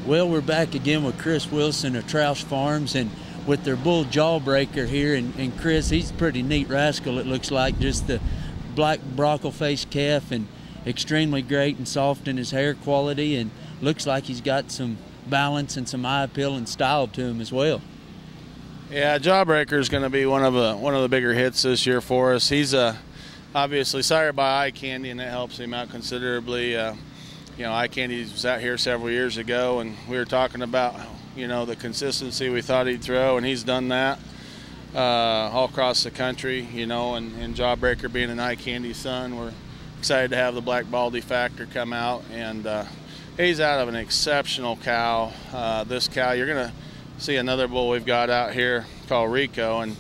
Well, we're back again with Chris Wilson of Troush Farms and with their bull Jawbreaker here. And Chris, he's a pretty neat rascal, it looks like. Just the black brockle-faced calf and extremely great and soft in his hair quality, and looks like he's got some balance and some eye appeal and style to him as well. Yeah, Jawbreaker is going to be one of the bigger hits this year for us. He's obviously sired by Eye Candy, and that helps him out considerably. You know, Eye Candy was out here several years ago, and we were talking about, you know, the consistency we thought he'd throw, and he's done that all across the country. You know, and Jawbreaker being an Eye Candy son, we're excited to have the Black Baldy Factor come out, and he's out of an exceptional cow. This cow, you're going to see another bull we've got out here called Rico, and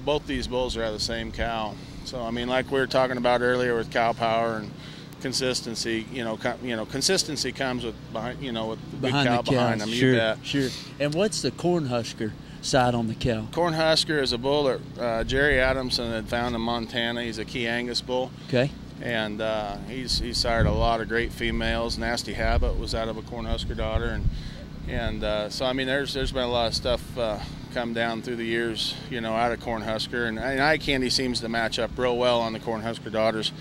both these bulls are out of the same cow. So I mean, like we were talking about earlier with cow power and consistency, consistency comes with with the good cow behind them. Sure, you bet. Sure. And what's the Cornhusker side on the cow? Cornhusker is a bull that Jerry Adamson had found in Montana. He's a Key Angus bull. Okay. And he's sired a lot of great females. Nasty Habit was out of a Cornhusker daughter, and so I mean, there's been a lot of stuff come down through the years, you know, out of Cornhusker, and Eye Candy seems to match up real well on the Cornhusker daughters.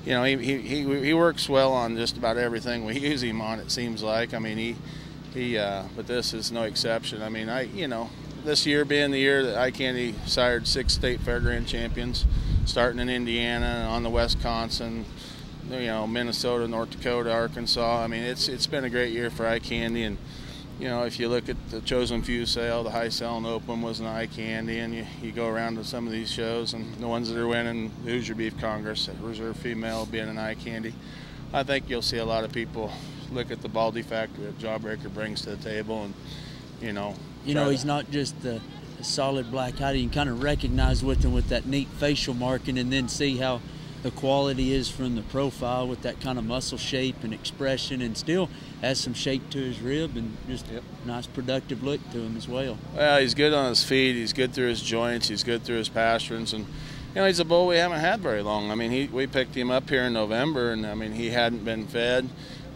You know, he works well on just about everything we use him on, it seems like. I mean, but this is no exception. I mean, this year being the year that Eye Candy sired 6 state fairground champions, starting in Indiana, on the Wisconsin, you know, Minnesota, North Dakota, Arkansas. I mean, it's been a great year for Eye Candy, and you know, if you look at the Chosen Few sale, the High Selling Open was an Eye Candy, and you go around to some of these shows, and the ones that are winning, the Hoosier Beef Congress, Reserve Female being an Eye Candy, I think you'll see a lot of people look at the Baldy Factor that Jawbreaker brings to the table, and he's not just the solid black hide. You can kind of recognize with him with that neat facial marking, and then see how the quality is from the profile with that kind of muscle shape and expression, and still has some shape to his rib and just a nice productive look to him as well. Well, he's good on his feet, he's good through his joints, he's good through his pasterns, and you know, he's a bull we haven't had very long. I mean, we picked him up here in November, and I mean, he hadn't been fed.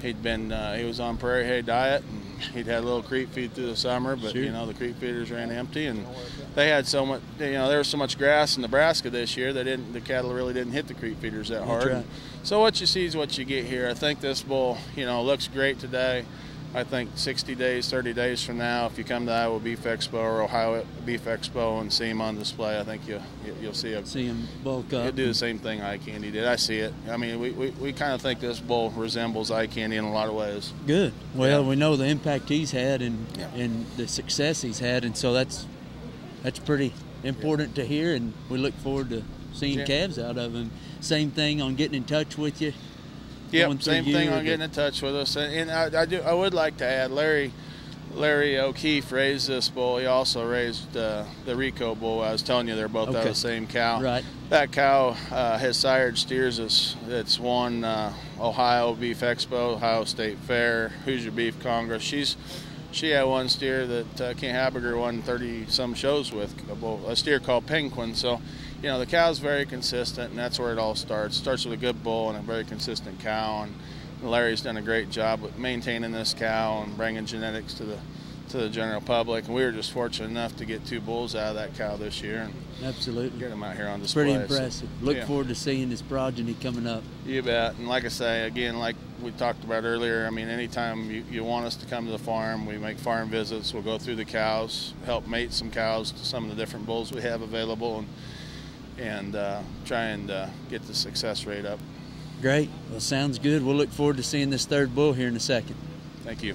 He was on prairie hay diet, and he'd had a little creep feed through the summer, but you know, the creep feeders ran empty, and they had so much, there was so much grass in Nebraska this year that the cattle really didn't hit the creep feeders that hard. Right. So what you see is what you get here. I think this bull, looks great today. I think 60 days, 30 days from now, if you come to Iowa Beef Expo or Ohio Beef Expo and see him on display, I think you'll see him bulk up. He'll do the same thing Eye Candy did. I see it. I mean, we kind of think this bull resembles Eye Candy in a lot of ways. Good. Well, we know the impact he's had and the success he's had, and so that's pretty important to hear, and we look forward to seeing calves out of him. Same thing on getting in touch with you. Yep, same thing on getting in touch with us. And I would like to add, Larry O'Keefe raised this bull. He also raised the Rico bull. I was telling you they're both out of the same cow. Right. That cow has sired steers that's won Ohio Beef Expo, Ohio State Fair, Hoosier Beef Congress. She had one steer that Kent Habiger won 30-some shows with, a steer called Penguin. So, the cow's very consistent, and that's where it all starts. It starts with a good bull and a very consistent cow, and Larry's done a great job with maintaining this cow and bringing genetics to the general public. And we were just fortunate enough to get 2 bulls out of that cow this year. And absolutely. Get them out here on display. Pretty impressive. Look forward to seeing this progeny coming up. You bet. And like I say, again, like we talked about earlier, I mean, anytime you want us to come to the farm, we make farm visits. We'll go through the cows, help mate some cows to some of the different bulls we have available, and try and get the success rate up. Great. Well, sounds good. We'll look forward to seeing this 3rd bull here in a second. Thank you.